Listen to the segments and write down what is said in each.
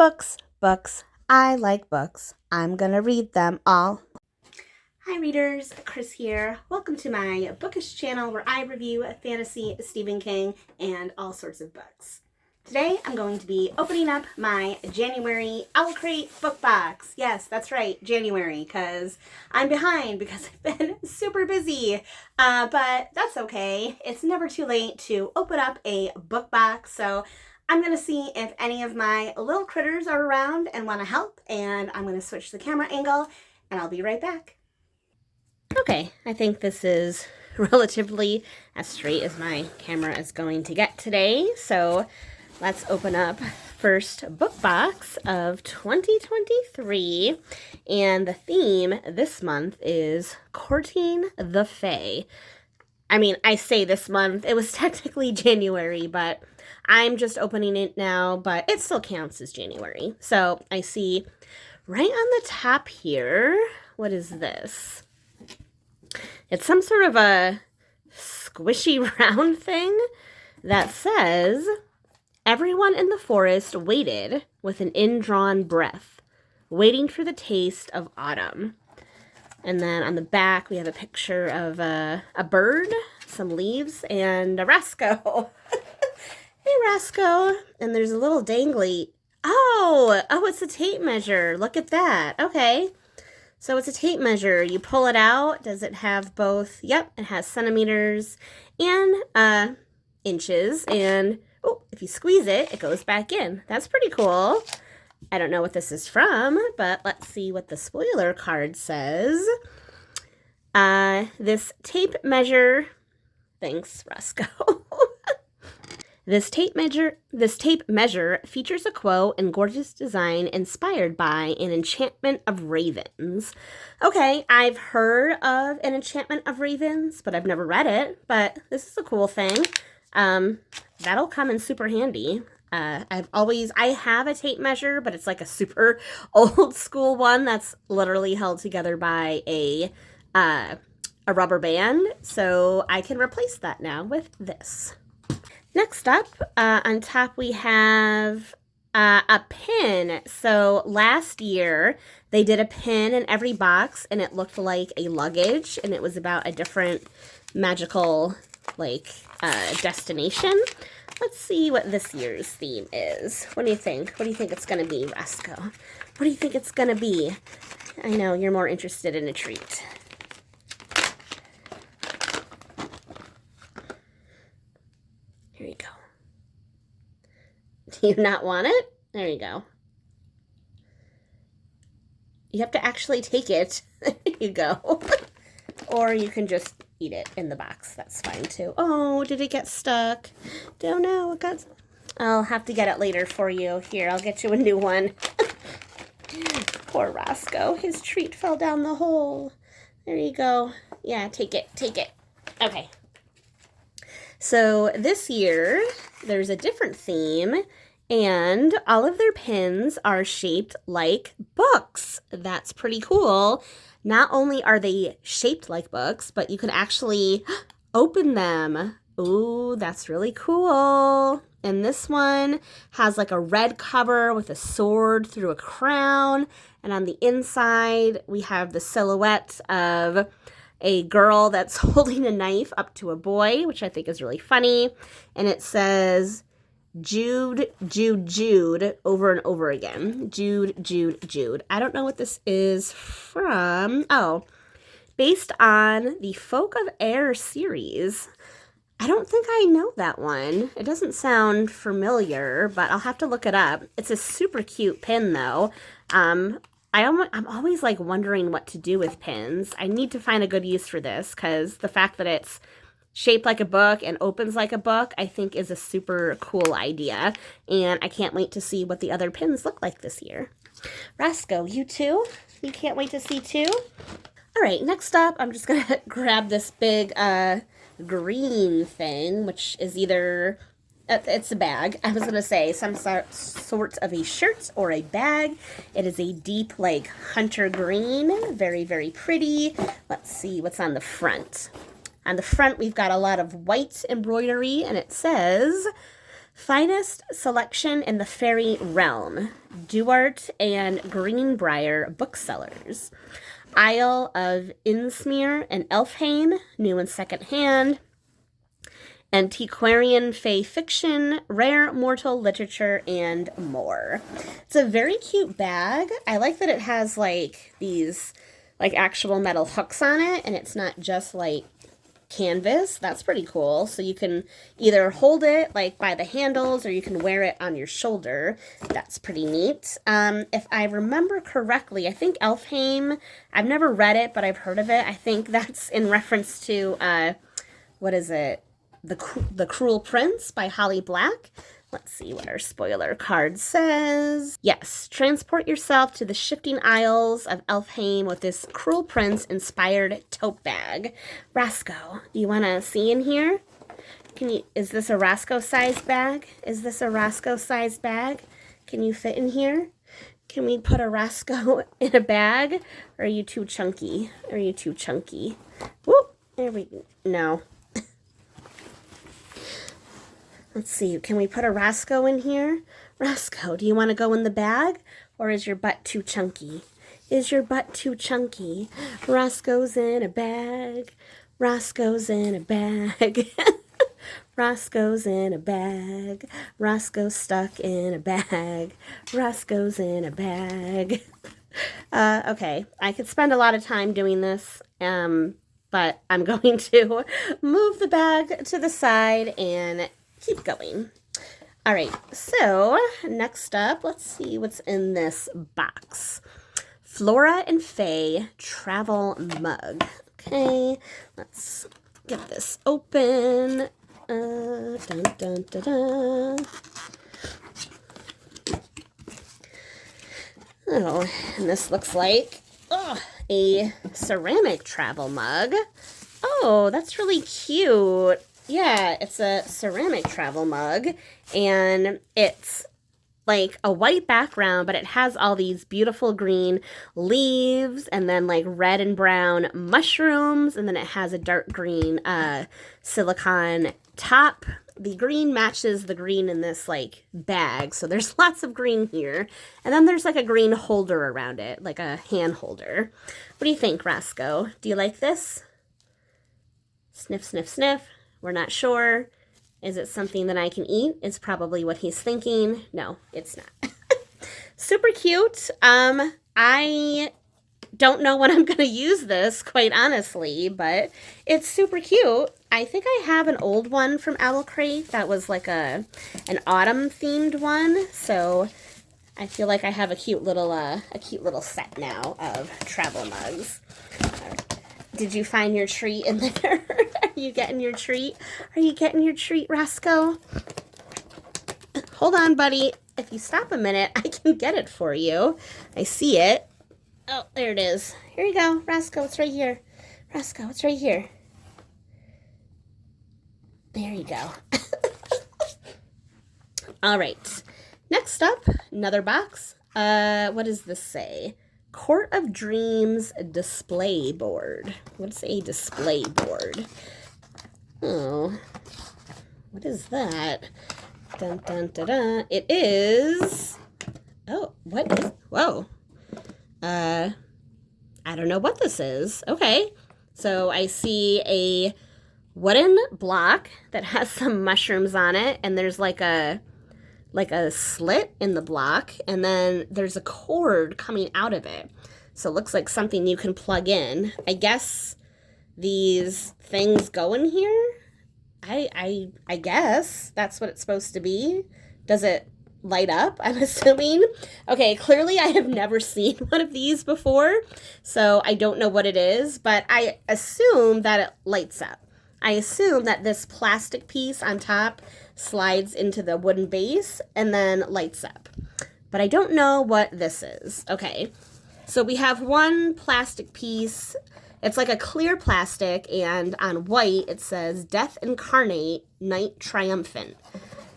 Books, books. I like books. I'm gonna read them all. Hi readers, Chris here. Welcome to my bookish channel where I review fantasy, Stephen King, and all sorts of books. Today I'm going to be opening up my January Owlcrate Book Box. Yes, that's right, January, because I'm behind because I've been super busy. But that's okay. It's never too late to open up a book box, so I'm going to see if any of my little critters are around and want to help, and I'm going to switch the camera angle, and I'll be right back. Okay, I think this is relatively as straight as my camera is going to get today, so let's open up first book box of 2023, and the theme this month is Courting the Faye. I mean, I say this month, it was technically January, but I'm just opening it now, but it still counts as January. So I see right on the top here, what is this? It's some sort of a squishy round thing that says, everyone in the forest waited with an indrawn breath, waiting for the taste of autumn. And then on the back, we have a picture of a bird, some leaves, and a Roscue. Hey, Roscue. And there's a little dangly. Oh, it's a tape measure. Look at that. Okay. So it's a tape measure. You pull it out. Does it have both? Yep, it has centimeters and inches. And, if you squeeze it, it goes back in. That's pretty cool. I don't know what this is from, but let's see what the spoiler card says. This tape measure, thanks, Roscue. This tape measure features a quote and gorgeous design inspired by an enchantment of ravens. Okay, I've heard of an enchantment of ravens, but I've never read it, but this is a cool thing. That'll come in super handy. I have a tape measure, but it's like a super old school one that's literally held together by a rubber band. So I can replace that now with this. Next up, on top we have a pin. So last year they did a pin in every box and it looked like a luggage and it was about a different magical destination. Let's see what this year's theme is. What do you think? What do you think it's going to be, Roscue? What do you think it's going to be? I know you're more interested in a treat. Here you go. Do you not want it? There you go. You have to actually take it. There you go. Or you can just eat it in the box. That's fine too. Oh, did it get stuck? Don't know. I'll have to get it later for you. Here, I'll get you a new one. Poor Roscue. His treat fell down the hole. There you go. Yeah, take it. Take it. Okay. So this year, there's a different theme, and all of their pins are shaped like books. That's pretty cool. Not only are they shaped like books, but you can actually open them. Ooh, that's really cool. And this one has like a red cover with a sword through a crown. And on the inside, we have the silhouette of a girl that's holding a knife up to a boy, which I think is really funny. And it says, Jude, Jude, Jude, over and over again. Jude, Jude, Jude. I don't know what this is from. Oh, based on the Folk of Air series. I don't think I know that one. It doesn't sound familiar, but I'll have to look it up. It's a super cute pin, though. I'm always wondering what to do with pins. I need to find a good use for this because the fact that it's shaped like a book and opens like a book, I think is a super cool idea. And I can't wait to see what the other pins look like this year. Roscue, you too? You can't wait to see too? All right, next up, I'm just going to grab this big green thing, which is either... it's a bag. I was going to say some sort of a shirt or a bag. It is a deep, hunter green. Very, very pretty. Let's see what's on the front. On the front, we've got a lot of white embroidery, and it says, Finest selection in the fairy realm. Duart and Greenbrier booksellers. Isle of Innsmere and Elfhame, new and second hand. Antiquarian Faye fiction, rare mortal literature, and more. It's a very cute bag. I like that it has like these like actual metal hooks on it, and it's not just like canvas. That's pretty cool. So you can either hold it like by the handles or you can wear it on your shoulder. That's pretty neat. If I remember correctly, I think Elfhame, I've never read it, but I've heard of it. I think that's in reference to, what is it? The Cruel Prince by Holly Black. Let's see what our spoiler card says. Yes, transport yourself to the shifting isles of Elfhame with this Cruel Prince-inspired tote bag. Roscue, do you want to see in here? Is this a Roscue-sized bag? Is this a Roscue-sized bag? Can you fit in here? Can we put a Roscue in a bag? Or are you too chunky? Are you too chunky? Whoop, there we go. No. Let's see, can we put a Roscue in here? Roscue, do you want to go in the bag? Or is your butt too chunky? Is your butt too chunky? Roscoe's in a bag. Roscoe's in a bag. Roscoe's in a bag. Roscoe's stuck in a bag. Roscoe's in a bag. Okay, I could spend a lot of time doing this, but I'm going to move the bag to the side and keep going. All right, so next up, let's see what's in this box. Flora and Faye travel mug. Okay, let's get this open. Dun, dun, dun, dun. Oh, and this looks like a ceramic travel mug. Oh, that's really cute. Yeah, it's a ceramic travel mug, and it's like a white background, but it has all these beautiful green leaves, and then like red and brown mushrooms, and then it has a dark green silicone top. The green matches the green in this like bag, so there's lots of green here, and then there's like a green holder around it, like a hand holder. What do you think, Roscue? Do you like this? Sniff, sniff, sniff. We're not sure. Is it something that I can eat? Is probably what he's thinking. No, it's not. Super cute. I don't know when I'm going to use this, quite honestly, but it's super cute. I think I have an old one from Owlcrate that was like an autumn themed one. So I feel like I have a cute little set now of travel mugs. Did you find your treat in there? Are you getting your treat? Are you getting your treat, Roscue? Hold on, buddy. If you stop a minute, I can get it for you. I see it. Oh, there it is. Here you go, Roscue. It's right here. Roscue, it's right here. There you go. All right. Next up, another box. What does this say? Court of Dreams display board. What's a display board? Oh, what is that? Dun, dun, dun, dun. It is, oh, what is, whoa. I don't know what this is. Okay, so I see a wooden block that has some mushrooms on it, and there's like a slit in the block, and then there's a cord coming out of it. So it looks like something you can plug in. I guess these things go in here. I guess that's what it's supposed to be. Does it light up, I'm assuming? Okay, clearly I have never seen one of these before, so I don't know what it is, but I assume that it lights up. I assume that this plastic piece on top slides into the wooden base and then lights up. But I don't know what this is. Okay, so we have one plastic piece. It's like a clear plastic, and on white it says Death Incarnate, Night Triumphant.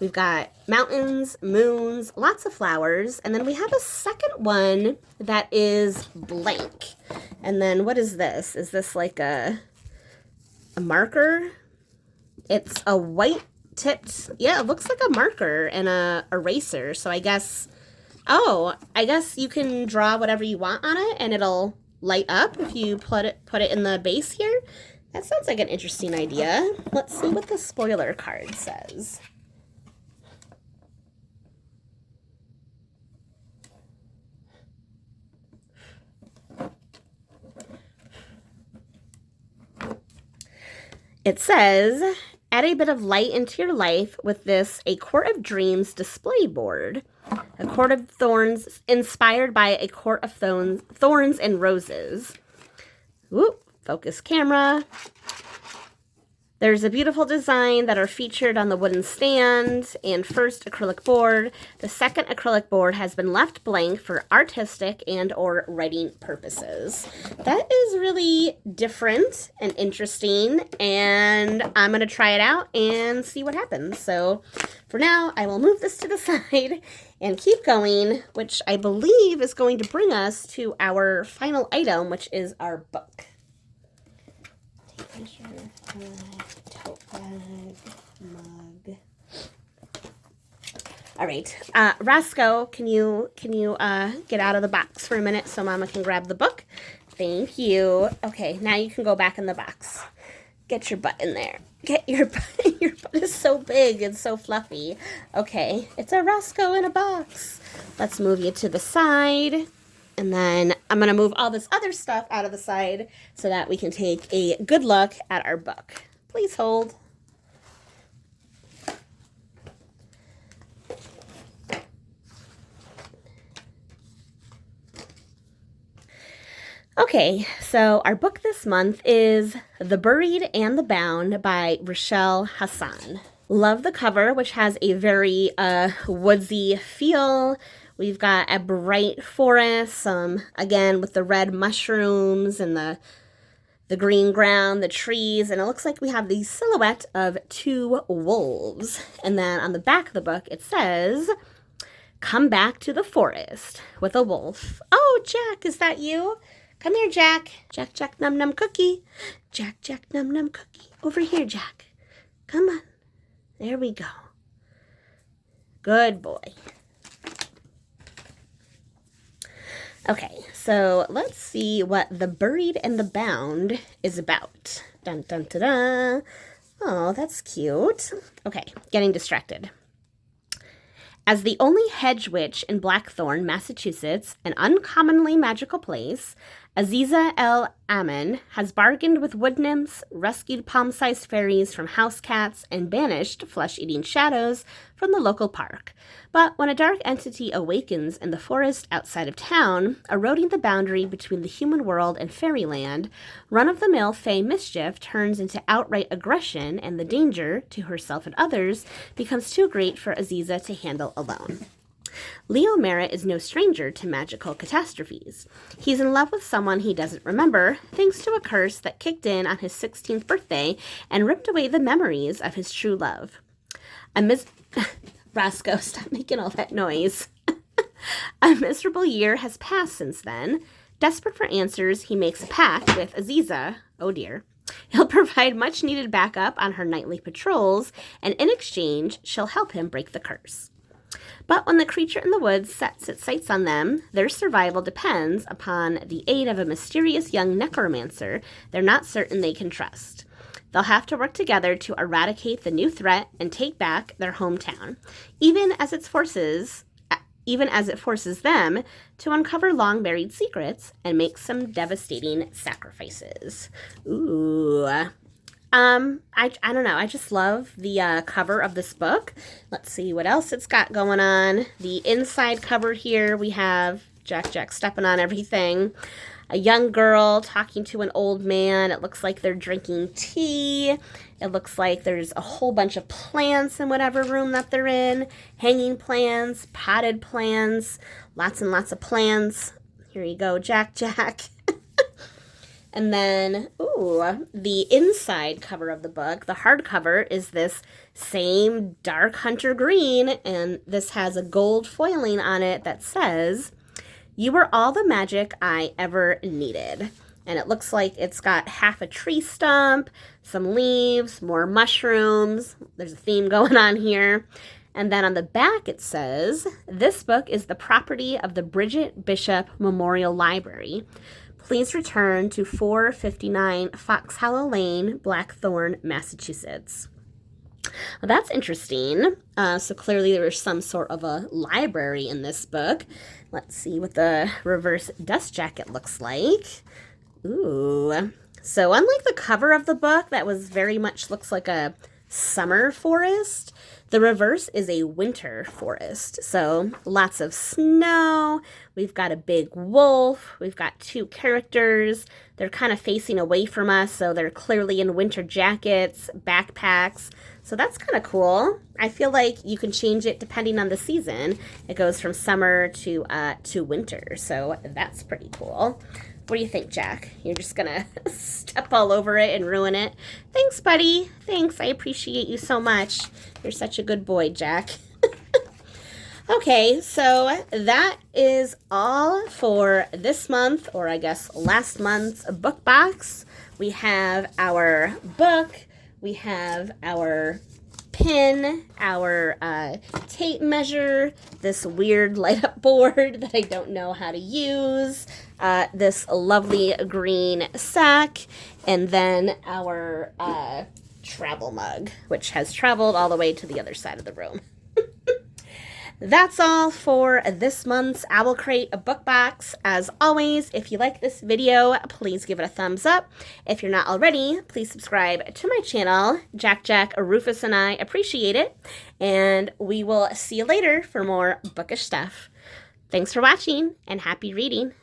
We've got mountains, moons, lots of flowers, and then we have a second one that is blank. And then what is this? Is this like a marker? It's a white tipped. Yeah, it looks like a marker and a eraser. So I guess, oh, I guess you can draw whatever you want on it and it'll light up if you put it in the base here. That sounds like an interesting idea. Let's see what the spoiler card says. It says, add a bit of light into your life with this A Court of Dreams display board. A Court of Thorns, inspired by A Court of Thorns and Roses. Ooh, focus camera. There's a beautiful design that are featured on the wooden stand and first acrylic board. The second acrylic board has been left blank for artistic and or writing purposes. That is really different and interesting, and I'm going to try it out and see what happens. So for now, I will move this to the side and keep going, which I believe is going to bring us to our final item, which is our book. Take measure. Tote bag, mug. All right, Roscoe, can you get out of the box for a minute so Mama can grab the book? Thank you. Okay, now you can go back in the box. Get your butt in there. Get your butt. Your butt is so big and so fluffy. Okay, it's a Roscoe in a box. Let's move you to the side. And then I'm going to move all this other stuff out of the side so that we can take a good look at our book. Please hold. Okay, so our book this month is The Buried and the Bound by Rachel Hassan. Love the cover, which has a very woodsy feel. We've got a bright forest, again, with the red mushrooms and the green ground, the trees, and it looks like we have the silhouette of two wolves. And then on the back of the book, it says, come back to the forest with a wolf. Oh, Jack, is that you? Come here, Jack. Jack, Jack, num, num, cookie. Jack, Jack, num, num, cookie. Over here, Jack. Come on. There we go. Good boy. Okay, so let's see what The Buried and the Bound is about. Dun, dun, dun, dun. Oh, that's cute. Okay, getting distracted. As the only hedge witch in Blackthorn, Massachusetts, an uncommonly magical place, Aziza El Amin has bargained with wood nymphs, rescued palm-sized fairies from house cats, and banished flesh-eating shadows from the local park. But when a dark entity awakens in the forest outside of town, eroding the boundary between the human world and fairyland, run-of-the-mill Faye mischief turns into outright aggression, and the danger, to herself and others, becomes too great for Aziza to handle alone. Leo Merritt is no stranger to magical catastrophes. He's in love with someone he doesn't remember, thanks to a curse that kicked in on his 16th birthday and ripped away the memories of his true love. Roscoe, stop making all that noise. A miserable year has passed since then. Desperate for answers, he makes a pact with Aziza. Oh dear. He'll provide much-needed backup on her nightly patrols, and in exchange, she'll help him break the curse. But when the creature in the woods sets its sights on them, their survival depends upon the aid of a mysterious young necromancer they're not certain they can trust. They'll have to work together to eradicate the new threat and take back their hometown, even as it forces them to uncover long-buried secrets and make some devastating sacrifices. Ooh. I don't know. I just love the cover of this book. Let's see what else it's got going on. The inside cover here, we have Jack stepping on everything. A young girl talking to an old man. It looks like they're drinking tea. It looks like there's a whole bunch of plants in whatever room that they're in. Hanging plants, potted plants, lots and lots of plants. Here you go, Jack. And then, ooh, the inside cover of the book, the hardcover, is this same dark hunter green, and this has a gold foiling on it that says, "You were all the magic I ever needed." And it looks like it's got half a tree stump, some leaves, more mushrooms. There's a theme going on here. And then on the back it says, "This book is the property of the Bridget Bishop Memorial Library. Please return to 459 Fox Hollow Lane, Blackthorn, Massachusetts." Well, that's interesting. So clearly there's some sort of a library in this book. Let's see what the reverse dust jacket looks like. Ooh. So unlike the cover of the book, that was very much looks like a summer forest, the reverse is a winter forest. So lots of snow. We've got a big wolf. We've got two characters. They're kind of facing away from us, so they're clearly in winter jackets, backpacks. So that's kind of cool. I feel like you can change it depending on the season. It goes from summer to winter, so that's pretty cool. What do you think, Jack? You're just gonna step all over it and ruin it? Thanks, buddy. Thanks. I appreciate you so much. You're such a good boy, Jack. Okay, so that is all for this month, or I guess last month's book box. We have our book. We have our pin, our tape measure, this weird light up board that I don't know how to use, this lovely green sack, and then our travel mug, which has traveled all the way to the other side of the room. That's all for this month's Owlcrate Book Box. As always, if you like this video, please give it a thumbs up. If you're not already, please subscribe to my channel. Jack, Rufus, and I appreciate it. And we will see you later for more bookish stuff. Thanks for watching, and happy reading.